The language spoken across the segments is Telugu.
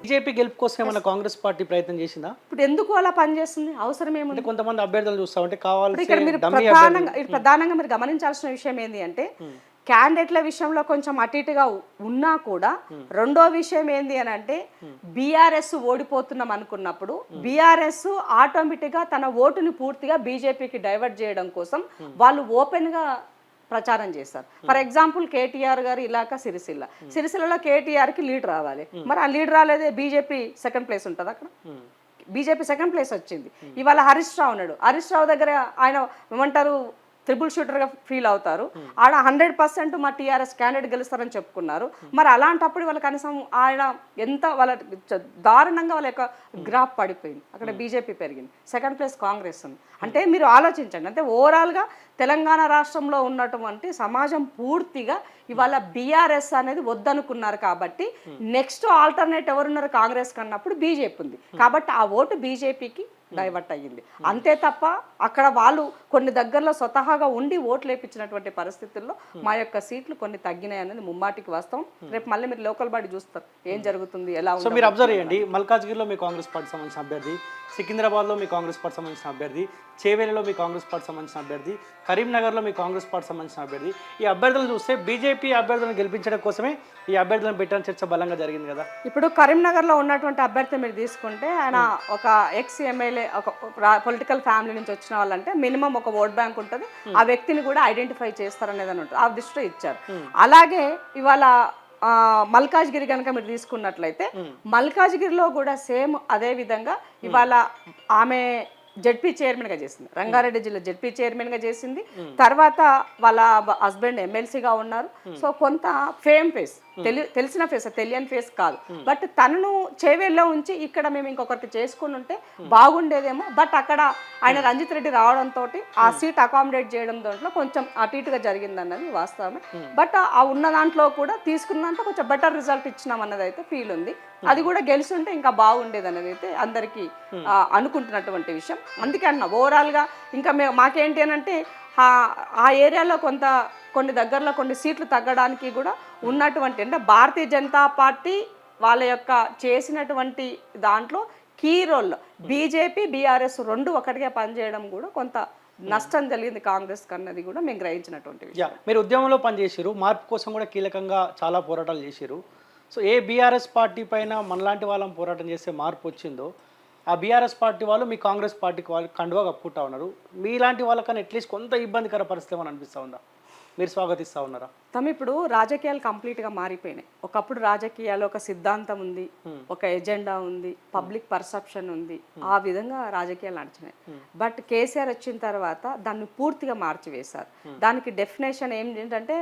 బీజేపీ గెలుపు కోసం ఏమైనా కాంగ్రెస్ పార్టీ ప్రయత్నం చేసిందా? ఇప్పుడు ఎందుకు అలా పనిచేస్తుంది? అవసరం అంటే ఏముంది? కొంతమంది అభ్యర్థులు చూస్తా ఉంటే ఇప్పుడు కావాల్సి ఇక్కడ మీరు డమ్మీ అభ్యర్థులు. ప్రధానంగా మీరు గమనించాల్సిన విషయం ఏంటి అంటే క్యాండిడేట్ల విషయంలో కొంచెం అటు ఇటుగా ఉన్నా కూడా రెండో విషయం ఏంది అని అంటే బీఆర్ఎస్ ఓడిపోతున్నాం అనుకున్నప్పుడు బీఆర్ఎస్ ఆటోమేటిక్గా తన ఓటుని పూర్తిగా బీజేపీకి డైవర్ట్ చేయడం కోసం వాళ్ళు ఓపెన్గా ప్రచారం చేస్తారు. ఫర్ ఎగ్జాంపుల్ కేటీఆర్ గారు ఇలాక సిరిసిల్లలో కేటీఆర్కి లీడ్ రావాలి, మరి ఆ లీడ్ రాలేదే, బీజేపీ సెకండ్ ప్లేస్ ఉంటుంది అక్కడ. బీజేపీ సెకండ్ ప్లేస్ వచ్చింది. ఇవాళ హరీష్ రావు ఉన్నాడు, హరీష్ రావు దగ్గర ఆయన ఏమంటారు ట్రిపుల్ షూటర్గా ఫీల్ అవుతారు. ఆడ 100% మా టీఆర్ఎస్ క్యాండిడేట్ గెలుస్తారని చెప్పుకున్నారు. మరి అలాంటప్పుడు వాళ్ళ కనీసం ఆయన ఎంత వాళ్ళ దారుణంగా వాళ్ళ యొక్క గ్రాఫ్ పడిపోయింది, అక్కడ బీజేపీ పెరిగింది, సెకండ్ ప్లేస్ కాంగ్రెస్ ఉంది. అంటే మీరు ఆలోచించండి, అంటే ఓవరాల్గా తెలంగాణ రాష్ట్రంలో ఉన్నటువంటి సమాజం పూర్తిగా ఇవాళ బీఆర్ఎస్ అనేది వద్దనుకున్నారు. కాబట్టి నెక్స్ట్ ఆల్టర్నేట్ ఎవరున్నారు కాంగ్రెస్ కన్నప్పుడు బీజేపీ ఉంది. కాబట్టి ఆ ఓటు బీజేపీకి డైవర్ట్ అయ్యింది అంతే తప్ప అక్కడ వాళ్ళు కొన్ని దగ్గరలో స్వతహాగా ఉండి ఓట్లు వేయించినటువంటి పరిస్థితుల్లో మా యొక్క సీట్లు కొన్ని తగ్గినాయి అనేది ముమ్మాటికి వాస్తవం. రేపు మళ్ళీ మీరు లోకల్ బాడీ చూస్తారు ఏం జరుగుతుంది, ఎలా సో మీరు అబ్జర్వ్ చేయండి, మల్కాజ్గిరిలో మీ కాంగ్రెస్ పార్టీ సంబంధించిన అభ్యర్థి, సికింద్రాబాద్లో మీ కాంగ్రెస్ పార్టీ సంబంధించిన అభ్యర్థి, చేవేలిలో మీ కాంగ్రెస్ పార్టీ సంబంధించిన అభ్యర్థి, కరీంనగర్లో మీ కాంగ్రెస్ పార్టీ సంబంధించిన అభ్యర్థి. ఈ అభ్యర్థులను చూస్తే బీజేపీ అభ్యర్థులను గెలిపించడం కోసమే ఈ అభ్యర్థులను పెట్టిన చర్చ బలంగా జరిగింది కదా. ఇప్పుడు కరీంనగర్లో ఉన్నటువంటి అభ్యర్థి మీరు తీసుకుంటే ఆయన ఒక ఎక్స్ ఎమ్మెల్యే, ఒక పొలిటికల్ ఫ్యామిలీ నుంచి వచ్చిన వాళ్ళంటే మినిమం ఒక ఓట్ బ్యాంక్ ఉంటుంది, ఆ వ్యక్తిని కూడా ఐడెంటిఫై చేస్తారనేది అని ఉంటుంది, ఆ దృష్టిలో ఇచ్చారు. అలాగే ఇవాళ మల్కాజ్గిరి కనుక మీరు తీసుకున్నట్లయితే మల్కాజ్గిరిలో కూడా సేమ్ అదే విధంగా ఇవాళ ఆమె జెడ్పీ చైర్మన్గా చేసింది, రంగారెడ్డి జిల్లా జెడ్పీ చైర్మన్గా చేసింది. తర్వాత వాళ్ళ హస్బెండ్ ఎమ్మెల్సీగా ఉన్నారు. సో కొంత ఫేమ్ ఫేస్, తెలిసిన ఫేస్, తెలియని ఫేస్ కాదు. బట్ తనను చేవేల్లో ఉంచి ఇక్కడ మేము ఇంకొకరికి చేసుకుని ఉంటే బాగుండేదేమో. బట్ అక్కడ ఆయన రంజిత్ రెడ్డి రావడంతో ఆ సీట్ అకామిడేట్ చేయడం దాంట్లో కొంచెం అటు ఇటుగా జరిగింది అన్నది వాస్తవమే. బట్ ఆ ఉన్న దాంట్లో కూడా తీసుకున్న దాంట్లో కొంచెం బెటర్ రిజల్ట్ ఇచ్చినాం అన్నది అయితే ఫీల్ ఉంది. అది కూడా గెలుస్తుంటే ఇంకా బాగుండేది అనేది అయితే అందరికీ అనుకుంటున్నటువంటి విషయం. అందుకే అన్న ఓవరాల్గా ఇంకా మాకేంటి అని అంటే ఆ ఏరియాలో కొన్ని దగ్గరలో కొన్ని సీట్లు తగ్గడానికి కూడా ఉన్నటువంటి అంటే భారతీయ జనతా పార్టీ వాళ్ళ యొక్క చేసినటువంటి దాంట్లో కీ రోల్ బీజేపీ బీఆర్ఎస్ రెండు ఒకటిగా పనిచేయడం కూడా కొంత నష్టం జరిగింది కాంగ్రెస్ కన్నది కూడా మేము గ్రహించినటువంటి విషయం. మీరు ఉద్యమంలో పనిచేసారు, మార్పు కోసం కూడా కీలకంగా చాలా పోరాటాలు చేశారు. సో ఏ బీఆర్ఎస్ పార్టీ పైన మనలాంటి వాళ్ళం పోరాటం చేస్తే మార్పు వచ్చిందో ఆ బీఆర్ఎస్ పార్టీ వాళ్ళు మీ కాంగ్రెస్ పార్టీకి వాళ్ళు కండువా కప్పుకుంటా ఉన్నారు. మీలాంటి వాళ్ళకన్నా అట్లీస్ట్ కొంత ఇబ్బందికర పరిస్థితి ఏమని అనిపిస్తూ ఉందా? మీరు స్వాగతిస్తూ ఉన్నారా? ఇప్పుడు రాజకీయాలు కంప్లీట్గా మారిపోయినాయి. ఒకప్పుడు రాజకీయాలు ఒక సిద్ధాంతం ఉంది, ఒక ఎజెండా ఉంది, పబ్లిక్ పర్సెప్షన్ ఉంది, ఆ విధంగా రాజకీయాలు నడిచినాయి. బట్ కేసీఆర్ వచ్చిన తర్వాత దాన్ని పూర్తిగా మార్చివేశారు. దానికి డెఫినేషన్ ఏంటంటే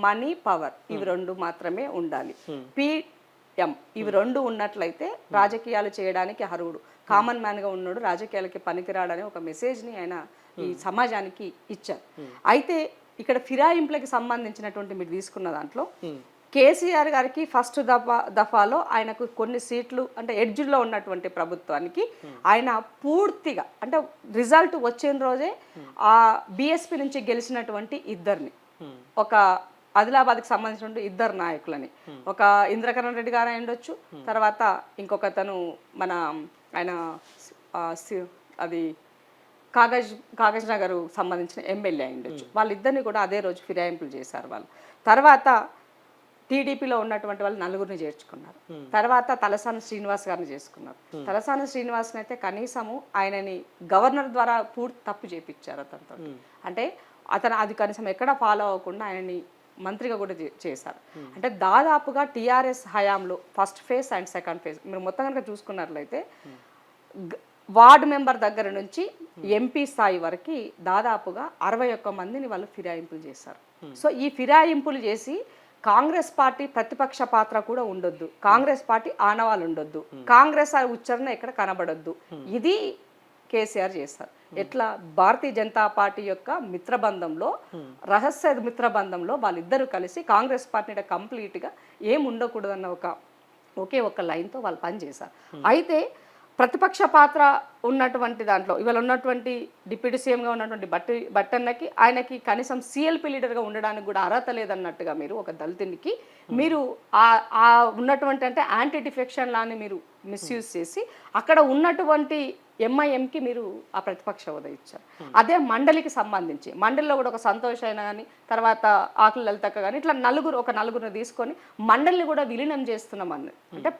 మనీ, పవర్, ఇవి రెండు మాత్రమే ఉండాలి. పిఎం ఇవి రెండు ఉన్నట్లయితే రాజకీయాలు చేయడానికి అర్హుడు, కామన్ మ్యాన్గా ఉన్నాడు, రాజకీయాలకి పనికిరాడని ఒక మెసేజ్ని ఆయన ఈ సమాజానికి ఇచ్చారు. అయితే ఇక్కడ ఫిరాయింపులకి సంబంధించినటువంటి మీరు తీసుకున్న దాంట్లో కేసీఆర్ గారికి ఫస్ట్ దఫాలో ఆయనకు కొన్ని సీట్లు అంటే ఎడ్జ్లో ఉన్నటువంటి ప్రభుత్వానికి ఆయన పూర్తిగా అంటే రిజల్ట్ వచ్చిన రోజే ఆ బీఎస్పీ నుంచి గెలిచినటువంటి ఇద్దరిని, ఒక ఆదిలాబాద్కి సంబంధించిన ఇద్దరు నాయకులని, ఒక ఇంద్రకరణ్ రెడ్డి గారు అయ్యుండొచ్చు, తర్వాత ఇంకొకతను మన ఆయన అది కాగజ్ నగర్ సంబంధించిన ఎమ్మెల్యే అయ్యుండొచ్చు. వాళ్ళిద్దరిని కూడా అదే రోజు ఫిరాయింపులు చేశారు వాళ్ళు. తర్వాత టీడీపీలో ఉన్నటువంటి వాళ్ళు నలుగురిని చేర్చుకున్నారు. తర్వాత తలసాని శ్రీనివాస్ గారిని చేసుకున్నారు. తలసాని శ్రీనివాస్ని అయితే కనీసము ఆయనని గవర్నర్ ద్వారా పూర్తి తప్పు చేపించారు అతనితో. అంటే అతను అది కనీసం ఎక్కడ ఫాలో అవ్వకుండా ఆయనని మంత్రిగా కూడా చేశారు. అంటే దాదాపుగా టీఆర్ఎస్ హయాంలో first phase and second phase మీరు మొత్తం కనుక చూసుకున్నట్లయితే వార్డు మెంబర్ దగ్గర నుంచి ఎంపీ స్థాయి వరకు దాదాపుగా 61 మందిని వాళ్ళు ఫిరాయింపులు చేశారు. సో ఈ ఫిరాయింపులు చేసి కాంగ్రెస్ పార్టీ ప్రతిపక్ష పాత్ర కూడా ఉండొద్దు, కాంగ్రెస్ పార్టీ ఆనవాళ్ళు ఉండొద్దు, కాంగ్రెస్ ఉచ్చారణ ఎక్కడ కనబడొద్దు, ఇది కేసీఆర్ చేస్తారు. ఎట్లా భారతీయ జనతా పార్టీ యొక్క మిత్రబంధంలో, రహస్య మిత్రబంధంలో వాళ్ళిద్దరూ కలిసి కాంగ్రెస్ పార్టీని కంప్లీట్గా ఏం ఉండకూడదన్న ఒకే ఒక లైన్తో వాళ్ళు పనిచేశారు. అయితే ప్రతిపక్ష పాత్ర ఉన్నటువంటి దాంట్లో ఇవాళ ఉన్నటువంటి డిప్యూటీ సీఎంగా ఉన్నటువంటి బట్టన్నకి ఆయనకి కనీసం సిఎల్పి లీడర్గా ఉండడానికి కూడా అర్హత లేదన్నట్టుగా మీరు ఒక దళితునికి మీరు ఆ ఉన్నటువంటి అంటే యాంటీ డిఫెక్షన్ లాని మీరు మిస్యూజ్ చేసి అక్కడ ఉన్నటువంటి ఎంఐఎంకి మీరు ఆ ప్రతిపక్ష హోదా ఇచ్చారు. అదే మండలికి సంబంధించి మండలిలో కూడా ఒక సంతోష్ అయినా కానీ తర్వాత ఆకుల లలితక్క కానీ ఇట్లా నలుగురు తీసుకొని మండలిని కూడా విలీనం చేస్తున్నామని అంటే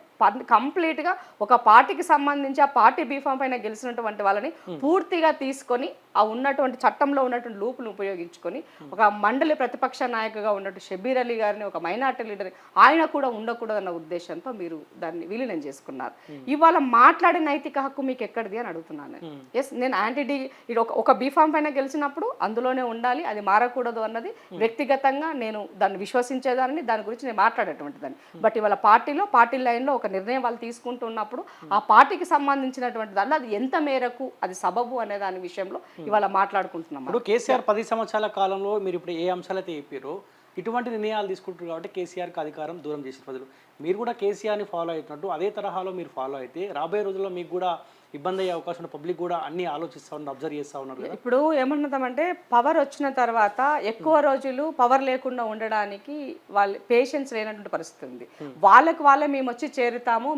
కంప్లీట్గా ఒక పార్టీకి సంబంధించి ఆ పార్టీ బీఫామ్ పైన గెలిచినటువంటి వాళ్ళని పూర్తిగా తీసుకొని ఆ ఉన్నటువంటి చట్టంలో ఉన్నటువంటి లూపులు ఉపయోగించుకొని ఒక మండలి ప్రతిపక్ష నాయకుగా ఉన్నట్టు షబీర్ అలీ గారిని ఒక మైనార్టీ లీడర్ ఆయన కూడా ఉండకూడదన్న ఉద్దేశంతో మీరు దాన్ని విలీనం చేసుకున్నారు. ఇవాళ మాట్లాడే నైతిక హక్కు మీకు ఎక్కడిది అని అడుగుతున్నాను. ఎస్, నేను ఇది ఒక బీఫామ్ పైన గెలిచినప్పుడు అందులోనే ఉండాలి, అది మారకూడదు అన్నది వ్యక్తిగతంగా నేను దాన్ని విశ్వసించేదాన్ని, దాని గురించి నేను మాట్లాడేటువంటి దాన్ని. బట్ ఇవాళ పార్టీ లైన్లో ఒక నిర్ణయం వాళ్ళు తీసుకుంటున్నప్పుడు ఆ పార్టీకి సంబంధించినటువంటి దాన్ని అది ఎంత మేరకు అది సబబు అనే దాని విషయంలో ఇవాళ మాట్లాడుకుంటున్నాం. ఇప్పుడు కేసీఆర్ 10 సంవత్సరాల కాలంలో మీరు ఇప్పుడు ఏ అంశాలైతే చెప్పారో ఇటువంటి నిర్ణయాలు తీసుకుంటారు కాబట్టి కేసీఆర్కి అధికారం దూరం చేసిన ప్రజలు. మీరు కూడా కేసీఆర్ని ఫాలో అవుతున్నట్టు అదే తరహాలో మీరు ఫాలో అయితే రాబోయే రోజుల్లో మీకు కూడా ఇబ్బంది అయ్యే అవకాశం ఉంది. పబ్లిక్ కూడా అన్ని ఆలోచిస్తూ ఉన్నారు, అబ్జర్వ్ చేస్తూ ఉన్నారు కదా. ఇప్పుడు ఏమన్నదామంటే పవర్ వచ్చిన తర్వాత ఎక్కువ రోజులు పవర్ లేకుండా ఉండడానికి వాళ్ళ పేషెన్స్ లేనటువంటి పరిస్థితి ఉంది. వాళ్ళే మేము వచ్చి చేరుతాము,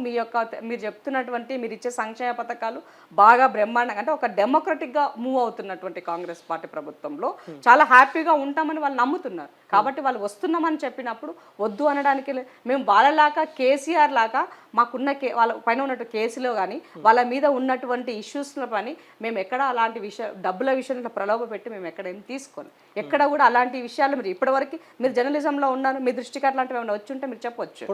మీరు చెప్తున్నటువంటి మీరు ఇచ్చే సంక్షేమ పథకాలు బాగా బ్రహ్మాండంగా అంటే ఒక డెమోక్రటిక్గా మూవ్ అవుతున్నటువంటి కాంగ్రెస్ పార్టీ ప్రభుత్వంలో చాలా హ్యాపీగా ఉంటామని వాళ్ళు నమ్ముతున్నారు. కాబట్టి వాళ్ళు వస్తున్నామని చెప్పినప్పుడు వద్దు అనడానికి మేము వాళ్ళలాగా కేసీఆర్ లాగా మాకున్న వాళ్ళ పైన ఉన్నట్టు కేసులో కానీ వాళ్ళ మీద ఉన్నటువంటి ఇష్యూస్ల పని మేము ఎక్కడ అలాంటి డబ్బుల విషయంలో ప్రలోభ పెట్టి మేము ఎక్కడ ఏం తీసుకోను. ఎక్కడ కూడా అలాంటి విషయాలు మీరు ఇప్పటివరకు మీరు జర్నలిజంలో ఉన్నారు, మీ దృష్టికి అట్లాంటివి ఏమైనా వచ్చి ఉంటే మీరు చెప్పొచ్చు.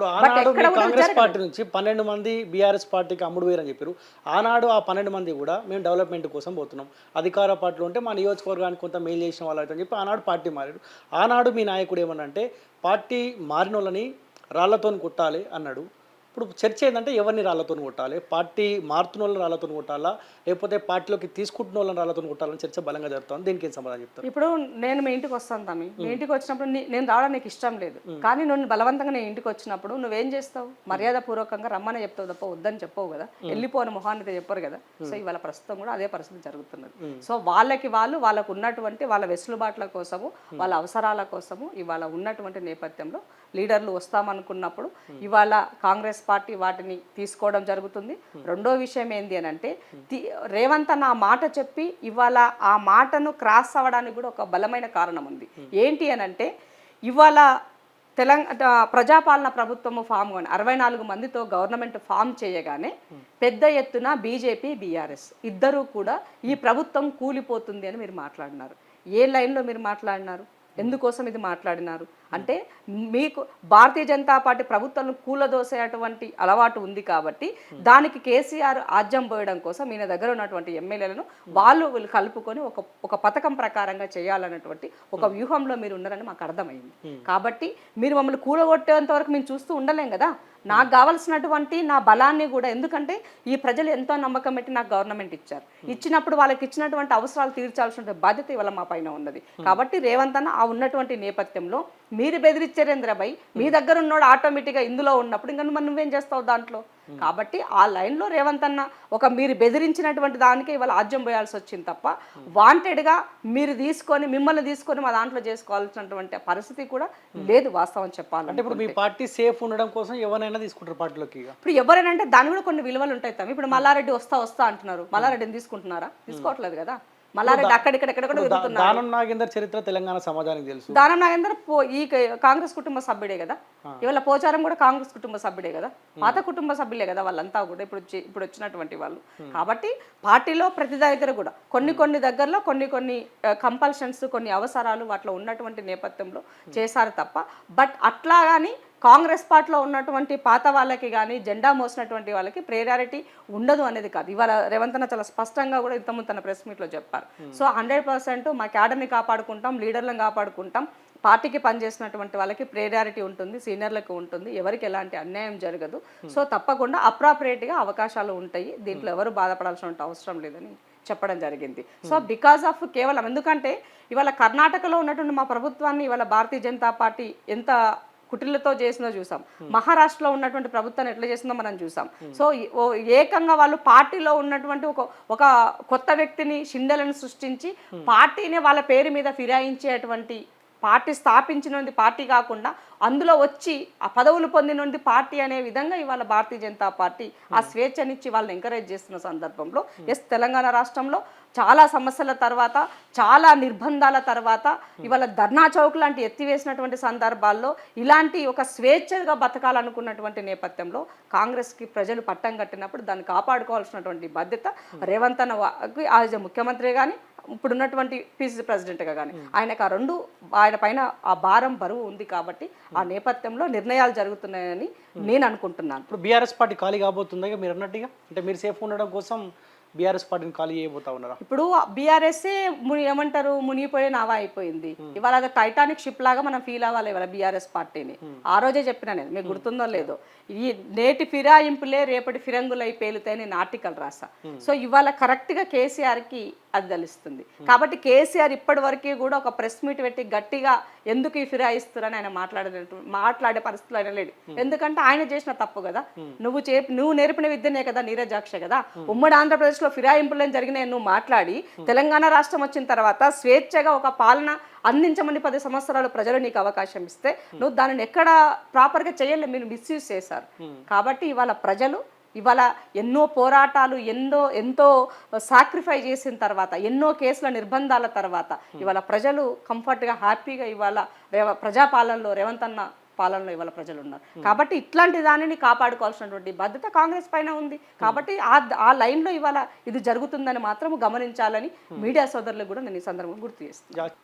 కాంగ్రెస్ పార్టీ నుంచి 12 మంది బీఆర్ఎస్ పార్టీకి అమ్ముడు వేరని చెప్పారు. ఆనాడు ఆ 12 మంది కూడా మేము డెవలప్మెంట్ కోసం పోతున్నాం, అధికార పార్టీలో ఉంటే మా నియోజకవర్గానికి కొంత మెయిల్ చేసిన వాళ్ళు అని చెప్పి ఆనాడు పార్టీ మారారు. ఆనాడు మీ నాయకుడు ఏమన్నంటే పార్టీ మారిన వాళ్ళని రాళ్లతో కొట్టాలి అన్నాడు. ఇప్పుడు చర్చ ఏంటంటే ఎవరిని రాళ్లతో కొట్టాలి, పార్టీ మారుతున్న వాళ్ళని రాళ్లతో కొట్టాలా లేకపోతే పార్టీలోకి తీసుకుంటున్న వాళ్ళని రాళ్లతో కొట్టాలని చర్చ బలంగా జరుగుతుంది. దీనికి ఏం సమాధానం చెప్తారు? ఇప్పుడు నేను మీ ఇంటికి వస్తాను తమ్మి, మీ ఇంటికి వచ్చినప్పుడు నేను రావడం నీకు ఇష్టం లేదు, కానీ నువ్వు బలవంతంగా నేను ఇంటికి వచ్చినప్పుడు నువ్వేం చేస్తావు? మర్యాద పూర్వకంగా రమ్మని చెప్తావు తప్ప వద్దని చెప్పవు కదా, వెళ్ళిపోని మొహాన్ని చెప్పరు కదా. సో ఇవాళ ప్రస్తుతం కూడా అదే పరిస్థితి జరుగుతున్నది. సో వాళ్ళకు ఉన్నటువంటి వాళ్ళ వెసులుబాట్ల కోసము వాళ్ళ అవసరాల కోసము ఇవాళ ఉన్నటువంటి నేపథ్యంలో లీడర్లు వస్తామనుకున్నప్పుడు ఇవాళ కాంగ్రెస్ పార్టీ వాటిని తీసుకోవడం జరుగుతుంది. రెండో విషయం ఏంది అని అంటే రేవంత్ అన్న ఆ మాట చెప్పి ఇవాళ ఆ మాటను క్రాస్ అవ్వడానికి కూడా ఒక బలమైన కారణం ఉంది. ఏంటి అని అంటే ఇవాళ ప్రజాపాలన ప్రభుత్వము ఫామ్ కానీ 64 మందితో గవర్నమెంట్ ఫామ్ చేయగానే పెద్ద ఎత్తున బీజేపీ బీఆర్ఎస్ ఇద్దరూ కూడా ఈ ప్రభుత్వం కూలిపోతుంది అని మీరు మాట్లాడినారు. ఏ లైన్లో మీరు మాట్లాడినారు? ఎందుకోసం ఇది మాట్లాడినారు అంటే మీకు భారతీయ జనతా పార్టీ ప్రభుత్వాలను కూలదోసేటువంటి అలవాటు ఉంది కాబట్టి దానికి కేసీఆర్ ఆజ్యం పోయడం కోసం ఈయన దగ్గర ఉన్నటువంటి ఎమ్మెల్యేలను వీళ్ళు కలుపుకొని ఒక పథకం ప్రకారంగా చేయాలన్నటువంటి ఒక వ్యూహంలో మీరు ఉన్నారని మాకు అర్థమైంది. కాబట్టి మీరు మమ్మల్ని కూలగొట్టేంత వరకు మేము చూస్తూ ఉండలేం కదా. నాకు కావాల్సినటువంటి నా బలాన్ని కూడా, ఎందుకంటే ఈ ప్రజలు ఎంతో నమ్మకం పెట్టి నాకు గవర్నమెంట్ ఇచ్చారు, ఇచ్చినప్పుడు వాళ్ళకి ఇచ్చినటువంటి అవసరాలు తీర్చాల్సిన బాధ్యత ఇవాళ మా పైన ఉన్నది. కాబట్టి రేవంత్ అన్న ఆ ఉన్నటువంటి నేపథ్యంలో మీరు బెదిరించారేంద్రబాయ్, మీ దగ్గర ఉన్నోడు ఆటోమేటిక్గా ఇందులో ఉన్నప్పుడు ఇంకా నువ్వేం చేస్తావు దాంట్లో? కాబట్టి ఆ లైన్లో రేవంత్ అన్న మీరు బెదిరించినటువంటి దానికి ఇవాళ ఆజ్యం పోయాల్సి వచ్చింది తప్ప వాంటెడ్గా మిమ్మల్ని తీసుకొని మా దాంట్లో చేసుకోవాల్సినటువంటి పరిస్థితి కూడా లేదు వాస్తవం చెప్పాలంటే. ఇప్పుడు మీ పార్టీ సేఫ్ ఉండడం కోసం ఎవరైనా తీసుకుంటారు పార్టీలోకి. ఇప్పుడు ఎవరైనా అంటే దాని కూడా కొన్ని విలువలు ఉంటాయి తమ్మి. ఇప్పుడు మల్లారెడ్డి వస్తా అంటున్నారు, మల్లారెడ్డిని తీసుకుంటున్నారా? తీసుకోవట్లేదు కదా. మల్లారెడ్డి అక్కడిక్కడ దానం నాగేందర్ చరిత్ర తెలంగాణ సమాజానికి తెలుసు. దానం నాగేందర్ ఈ కాంగ్రెస్ కుటుంబ సభ్యుడే కదా, ఇవాళ పోచారం కూడా కాంగ్రెస్ కుటుంబ సభ్యుడే కదా, పాత కుటుంబ సభ్యులే కదా వాళ్ళంతా కూడా ఇప్పుడు వచ్చినటువంటి వాళ్ళు. కాబట్టి పార్టీలో ప్రతి దగ్గర కూడా కొన్ని దగ్గరలో కొన్ని కంపల్షన్స్, కొన్ని అవసరాలు వాటిలో ఉన్నటువంటి నేపథ్యంలో చేశారు తప్ప బట్ అట్లా కానీ కాంగ్రెస్ పార్టీలో ఉన్నటువంటి పాత వాళ్ళకి కానీ జెండా మోసినటువంటి వాళ్ళకి ప్రయారిటీ ఉండదు అనేది కాదు. ఇవాళ రేవంత్ అన్న చాలా స్పష్టంగా కూడా ఇంతకుముందు తన ప్రెస్ మీట్లో చెప్పారు. సో 100% మా క్యాడర్ని కాపాడుకుంటాం, లీడర్లను కాపాడుకుంటాం, పార్టీకి పనిచేసినటువంటి వాళ్ళకి ప్రయారిటీ ఉంటుంది, సీనియర్లకు ఉంటుంది, ఎవరికి ఎలాంటి అన్యాయం జరగదు. సో తప్పకుండా అప్రాపరియేట్గా అవకాశాలు ఉంటాయి, దీంట్లో ఎవరు బాధపడాల్సిన అవసరం లేదని చెప్పడం జరిగింది. సో బికాస్ ఆఫ్ కేవలం ఎందుకంటే ఇవాళ కర్ణాటకలో ఉన్నటువంటి మా ప్రభుత్వాన్ని ఇవాళ భారతీయ జనతా పార్టీ ఎంత కుటిలతో చేసిందో చూసాం, మహారాష్ట్రలో ఉన్నటువంటి ప్రభుత్వాన్ని ఎట్లా చేసిందో మనం చూసాం. సో ఏకంగా వాళ్ళు పార్టీలో ఉన్నటువంటి ఒక కొత్త వ్యక్తిని షిండెలను సృష్టించి పార్టీని వాళ్ళ పేరు మీద ఫిరాయించేటువంటి, పార్టీ స్థాపించినది పార్టీ కాకుండా అందులో వచ్చి ఆ పదవులు పొందినది పార్టీ అనే విధంగా ఇవాళ భారతీయ జనతా పార్టీ ఆ స్వేచ్ఛనిచ్చి వాళ్ళని ఎంకరేజ్ చేస్తున్న సందర్భంలో తెలంగాణ రాష్ట్రంలో చాలా సమస్యల తర్వాత, చాలా నిర్బంధాల తర్వాత ఇవాళ ధర్నా చౌక్ లాంటి ఎత్తివేసినటువంటి సందర్భాల్లో ఇలాంటి ఒక స్వేచ్ఛగా బతకాలనుకున్నటువంటి నేపథ్యంలో కాంగ్రెస్కి ప్రజలు పట్టం కట్టినప్పుడు దాన్ని కాపాడుకోవాల్సినటువంటి బాధ్యత రేవంత్ అన్న యాజ్ ముఖ్యమంత్రి కానీ ఇప్పుడున్నటువంటి పిసిసి ప్రెసిడెంట్గా కానీ ఆయనకు ఆయన పైన ఆ భారం బరువు ఉంది కాబట్టి ఆ నేపథ్యంలో నిర్ణయాలు జరుగుతున్నాయని నేను అనుకుంటున్నాను. ఇప్పుడు బీఆర్ఎస్ పార్టీ ఖాళీ కాబోతుందా మీరు అన్నట్టుగా? అంటే మీరు సేఫ్ ఉండడం కోసం బీఆర్ఎస్ పార్టీని ఖాళీ చేయబోతా ఉన్నారా? ఇప్పుడు బీఆర్ఎస్ఏ ఏమంటారు, మునిగిపోయే నావా అయిపోయింది. ఇవాళ అది టైటానిక్ షిప్ లాగా మనం ఫీల్ అవ్వాలి ఇవాళ బీఆర్ఎస్ పార్టీని. ఆ రోజే చెప్పినా నేను, మీకు గుర్తుందో లేదో, ఈ నేటి ఫిరాయింపులే రేపటి ఫిరంగులై పేలుతాయి నేను ఆర్టికల్ రాసా. సో ఇవాళ కరెక్ట్గా కేసీఆర్కి అది తెలుస్తుంది. కాబట్టి కేసీఆర్ ఇప్పటి వరకు కూడా ఒక ప్రెస్ మీట్ పెట్టి గట్టిగా ఎందుకు ఈ ఫిరాయిస్తున్నారని ఆయన మాట్లాడే పరిస్థితులు ఆయన లేడు. ఎందుకంటే ఆయన చేసిన తప్పు కదా, నువ్వు నేర్పిన విద్యనే కదా, నీరజాక్ష కదా. ఉమ్మడి ఆంధ్రప్రదేశ్లో ఫిరాయింపులు జరిగినాయి నువ్వు మాట్లాడి, తెలంగాణ రాష్ట్రం వచ్చిన తర్వాత స్వేచ్ఛగా ఒక పాలన అందించమని 10 సంవత్సరాలు ప్రజలు నీకు అవకాశం ఇస్తే నువ్వు దానిని ఎక్కడ ప్రాపర్గా చేయలేదు, మీరు మిస్యూజ్ చేశారు. కాబట్టి ఇవాళ ప్రజలు ఇవాళ ఎన్నో పోరాటాలు, ఎంతో సాక్రిఫై చేసిన తర్వాత, ఎన్నో కేసుల నిర్బంధాల తర్వాత ఇవాళ ప్రజలు కంఫర్ట్గా హ్యాపీగా ఇవాళ ప్రజాపాలనలో రేవంత్ అన్న పాలనలో ఇవాళ ప్రజలు ఉన్నారు. కాబట్టి ఇట్లాంటి దానిని కాపాడుకోవాల్సినటువంటి బాధ్యత కాంగ్రెస్ పైన ఉంది. కాబట్టి ఆ లైన్లో ఇవాళ ఇది జరుగుతుందని మాత్రం గమనించాలని మీడియా సోదరులకు కూడా నేను ఈ సందర్భంగా గుర్తు చేస్తున్నాను.